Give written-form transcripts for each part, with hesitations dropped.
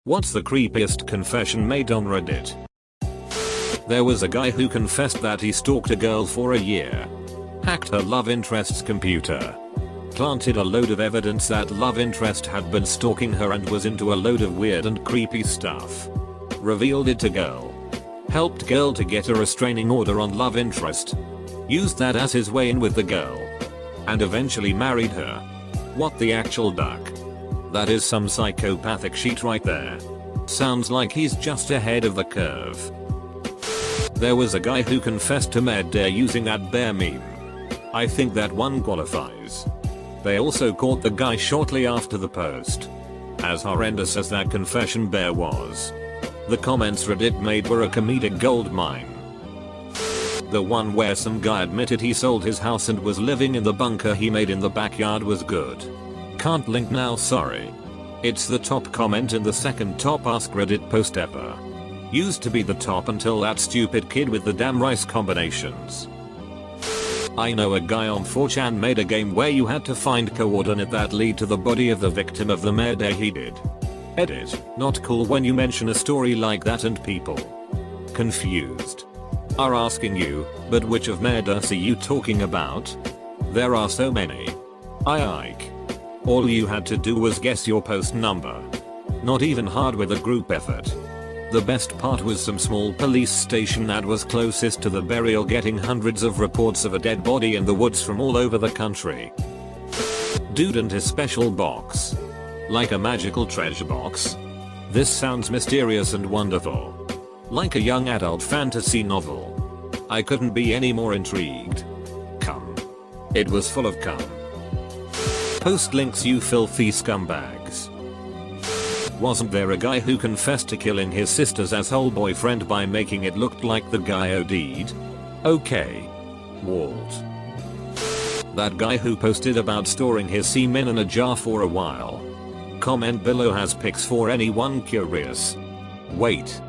What's the creepiest confession made on Reddit? There was a guy who confessed that he stalked a girl for a year. Hacked her love interest's computer. Planted a load of evidence that love interest had been stalking her and was into a load of weird and creepy stuff. Revealed it to girl. Helped girl to get a restraining order on love interest. Used that as his way in with the girl. And eventually married her. What the actual duck? That is some psychopathic shit right there. Sounds like he's just ahead of the curve. There was a guy who confessed to murder using that bear meme. I think that one qualifies. They also caught the guy shortly after the post. As horrendous as that confession bear was, the comments Reddit made were a comedic goldmine. The one where some guy admitted he sold his house and was living in the bunker he made in the backyard was good. Can't link now, sorry. It's the top comment in the second top AskReddit post ever. Used to be the top until that stupid kid with the damn rice combinations. I know a guy on 4chan made a game where you had to find coordinate that lead to the body of the victim of the murder he did. Edit, not cool when you mention a story like that and people confused are asking you, but which of murders are you talking about? There are so many. Ike. All you had to do was guess your post number. Not even hard with a group effort. The best part was some small police station that was closest to the burial getting hundreds of reports of a dead body in the woods from all over the country. Dude and his special box. Like a magical treasure box. This sounds mysterious and wonderful. Like a young adult fantasy novel. I couldn't be any more intrigued. Cum. It was full of cum. Post links, you filthy scumbags. Wasn't there a guy who confessed to killing his sister's asshole boyfriend by making it look like the guy OD'd? Okay. Walt. That guy who posted about storing his semen in a jar for a while. Comment below has pics for anyone curious. Wait.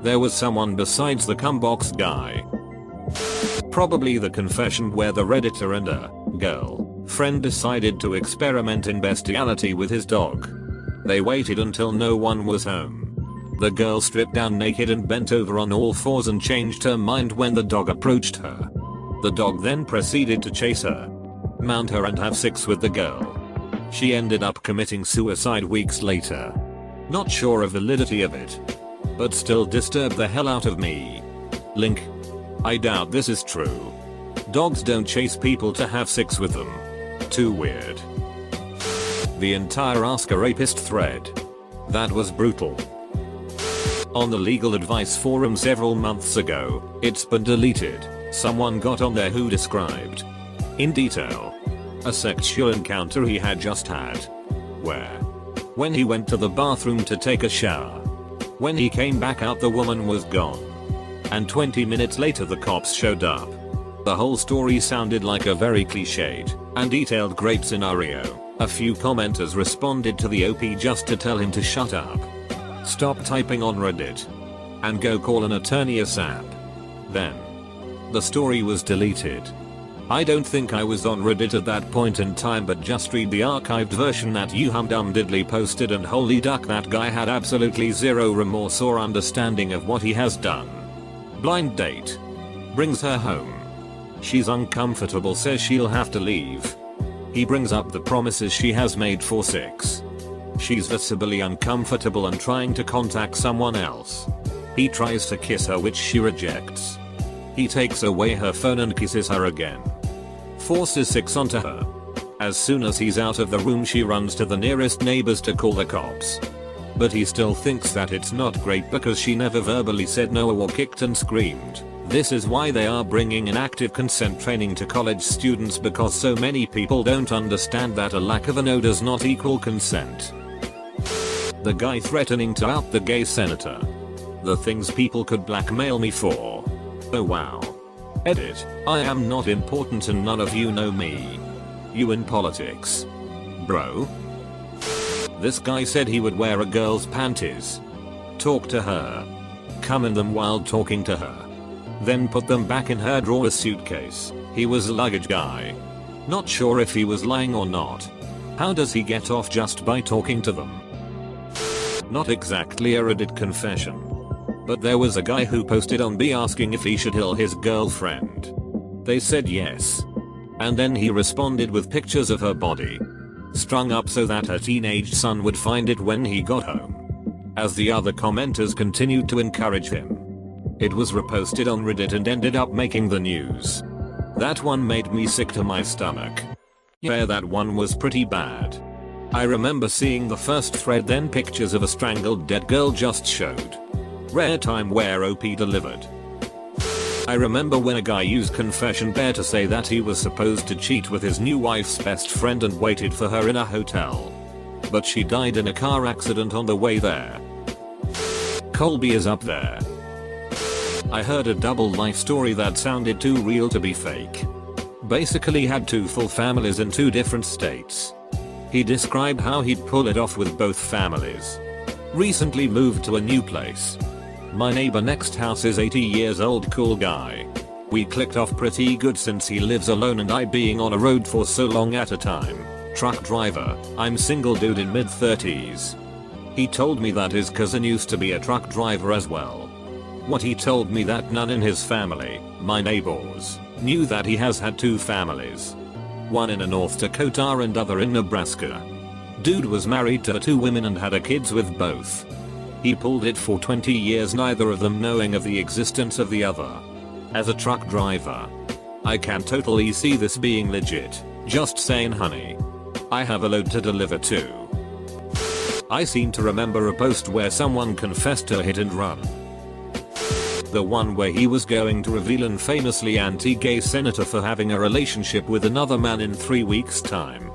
There was someone besides the cumbox guy. Probably the confession where the Redditor and a girl friend decided to experiment in bestiality with his dog. They waited until no one was home. The girl stripped down naked and bent over on all fours and changed her mind when the dog approached her. The dog then proceeded to chase her, mount her and have sex with the girl. She ended up committing suicide weeks later. Not sure of the validity of it, but still disturbed the hell out of me. Link. I doubt this is true. Dogs don't chase people to have sex with them. Too weird. The entire Ask a Rapist thread. That was brutal. On the legal advice forum several months ago, it's been deleted. Someone got on there who described in detail a sexual encounter he had just had. Where, when he went to the bathroom to take a shower, when he came back out the woman was gone. And 20 minutes later the cops showed up. The whole story sounded like a very cliched and detailed great scenario. A few commenters responded to the OP just to tell him to shut up. Stop typing on Reddit. And go call an attorney ASAP. Then the story was deleted. I don't think I was on Reddit at that point in time, but just read the archived version that Diddley posted and holy duck, that guy had absolutely zero remorse or understanding of what he has done. Blind date. Brings her home. She's uncomfortable, says she'll have to leave. He brings up the promises she has made for sex. She's visibly uncomfortable and trying to contact someone else. He tries to kiss her, which she rejects. He takes away her phone and kisses her again. Forces sex onto her. As soon as he's out of the room she runs to the nearest neighbors to call the cops. But he still thinks that it's not great because she never verbally said no or kicked and screamed. This is why they are bringing in active consent training to college students, because so many people don't understand that a lack of a no does not equal consent. The guy threatening to out the gay senator. The things people could blackmail me for. Oh wow. Edit. I am not important and none of you know me. You in politics? Bro? This guy said he would wear a girl's panties, talk to her, come in them while talking to her, then put them back in her drawer suitcase. He was a luggage guy. Not sure if he was lying or not. How does he get off just by talking to them? Not exactly a Reddit confession. But there was a guy who posted on B asking if he should kill his girlfriend. They said yes. And then he responded with pictures of her body, strung up so that her teenage son would find it when he got home. As the other commenters continued to encourage him, it was reposted on Reddit and ended up making the news. That one made me sick to my stomach. Yeah, that one was pretty bad. I remember seeing the first thread, then pictures of a strangled dead girl just showed. Rare time where OP delivered. I remember when a guy used Confession Bear to say that he was supposed to cheat with his new wife's best friend and waited for her in a hotel. But she died in a car accident on the way there. Colby is up there. I heard a double life story that sounded too real to be fake. Basically had two full families in two different states. He described how he'd pull it off with both families. Recently moved to a new place. My neighbor next house is 80 years old, cool guy. We clicked off pretty good since he lives alone and I being on a road for so long at a time. Truck driver, I'm single dude in mid 30s. He told me that his cousin used to be a truck driver as well. What he told me that none in his family, my neighbors, knew that he has had two families. One in North Dakota and other in Nebraska. Dude was married to two women and had a kids with both. He pulled it for 20 years, neither of them knowing of the existence of the other. As a truck driver, I can totally see this being legit. Just saying, honey. I have a load to deliver too. I seem to remember a post where someone confessed to a hit and run. The one where he was going to reveal an famously anti-gay senator for having a relationship with another man in 3 weeks' time.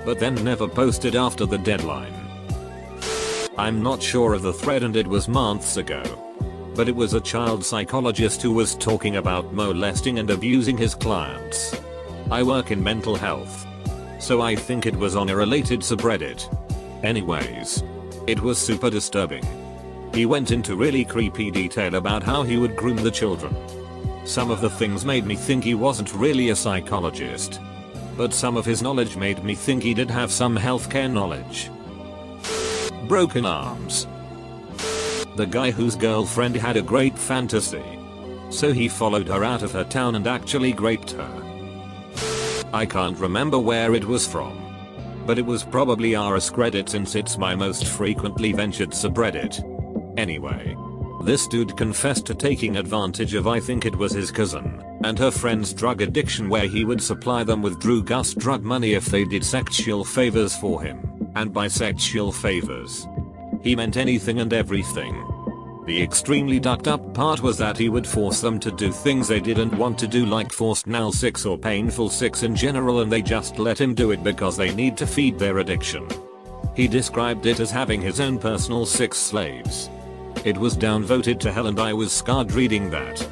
But then never posted after the deadline. I'm not sure of the thread and it was months ago. But it was a child psychologist who was talking about molesting and abusing his clients. I work in mental health, so I think it was on a related subreddit. Anyways, it was super disturbing. He went into really creepy detail about how he would groom the children. Some of the things made me think he wasn't really a psychologist. But some of his knowledge made me think he did have some healthcare knowledge. Broken arms. The guy whose girlfriend had a great fantasy. So he followed her out of her town and actually raped her. I can't remember where it was from. But it was probably AskReddit since it's my most frequently ventured subreddit. Anyway. This dude confessed to taking advantage of, I think it was his cousin, and her friend's drug addiction, where he would supply them with drug money if they did sexual favors for him. And by sexual favors, he meant anything and everything. The extremely ducked up part was that he would force them to do things they didn't want to do, like forced anal sex or painful sex in general, and they just let him do it because they need to feed their addiction. He described it as having his own personal sex slaves. It was downvoted to hell and I was scarred reading that.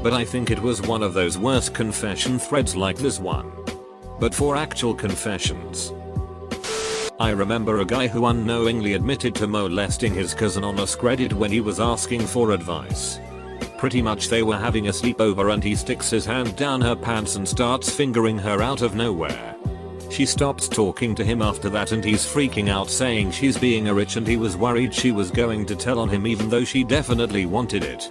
But I think it was one of those worst confession threads like this one. But for actual confessions, I remember a guy who unknowingly admitted to molesting his cousin on AskReddit when he was asking for advice. Pretty much they were having a sleepover and he sticks his hand down her pants and starts fingering her out of nowhere. She stops talking to him after that and he's freaking out, saying she's being a witch, and he was worried she was going to tell on him even though she definitely wanted it.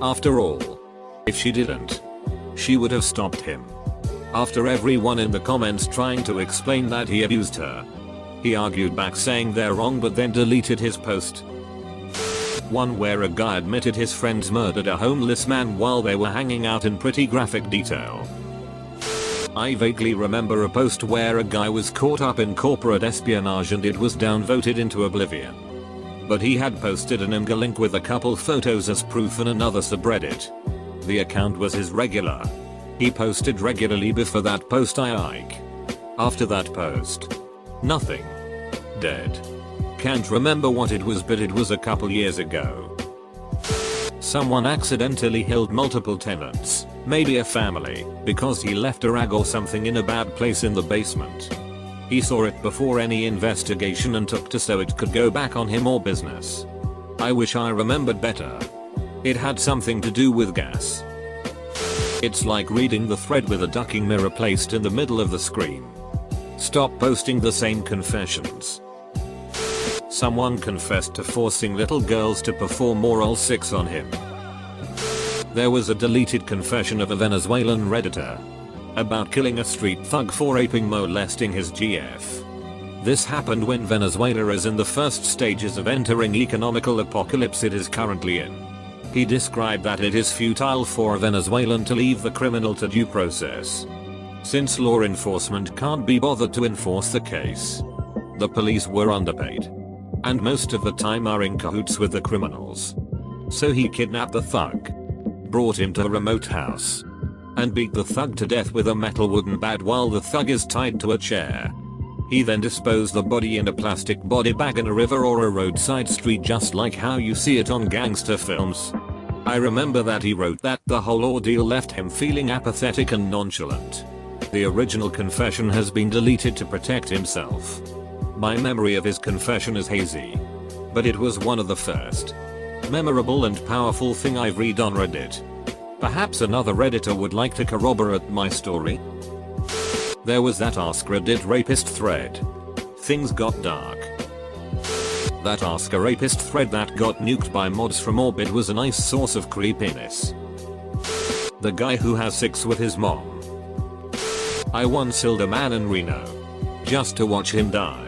After all, if she didn't, she would have stopped him. After everyone in the comments trying to explain that he abused her, he argued back saying they're wrong but then deleted his post. One where a guy admitted his friends murdered a homeless man while they were hanging out in pretty graphic detail. I vaguely remember a post where a guy was caught up in corporate espionage and it was downvoted into oblivion. But he had posted an img link with a couple photos as proof in another subreddit. The account was his regular. He posted regularly before that post. After that post, nothing. Dead. Can't remember what it was, but it was a couple years ago. Someone accidentally killed multiple tenants, maybe a family, because he left a rag or something in a bad place in the basement. He saw it before any investigation and took to so it could go back on him or business. I wish I remembered better. It had something to do with gas. It's like reading the thread with a ducking mirror placed in the middle of the screen. Stop posting the same confessions. Someone confessed to forcing little girls to perform oral sex on him. There was a deleted confession of a Venezuelan Redditor about killing a street thug for raping molesting his GF. This happened when Venezuela is in the first stages of entering economical apocalypse it is currently in. He described that it is futile for a Venezuelan to leave the criminal to due process, since law enforcement can't be bothered to enforce the case. The police were underpaid, and most of the time are in cahoots with the criminals. So he kidnapped the thug, brought him to a remote house, and beat the thug to death with a metal wooden bat while the thug is tied to a chair. He then disposed the body in a plastic body bag in a river or a roadside street, just like how you see it on gangster films. I remember that he wrote that the whole ordeal left him feeling apathetic and nonchalant. The original confession has been deleted to protect himself. My memory of his confession is hazy, but it was one of the first memorable and powerful thing I've read on Reddit. Perhaps another Redditor would like to corroborate my story. There was that AskReddit rapist thread. Things got dark. That Ask a Rapist thread that got nuked by mods from Orbit was a nice source of creepiness. The guy who has sex with his mom. I once killed a man in Reno just to watch him die.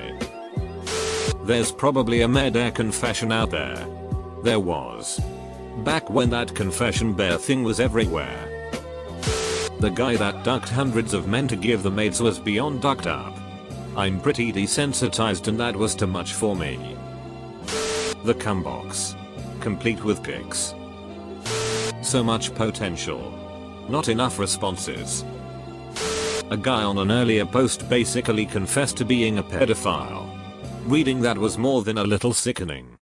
There's probably a mid-air confession out there. There was. Back when that confession bear thing was everywhere. The guy that ducked hundreds of men to give the maids was beyond ducked up. I'm pretty desensitized and that was too much for me. The cum box, complete with pics. So much potential. Not enough responses. A guy on an earlier post basically confessed to being a pedophile. Reading that was more than a little sickening.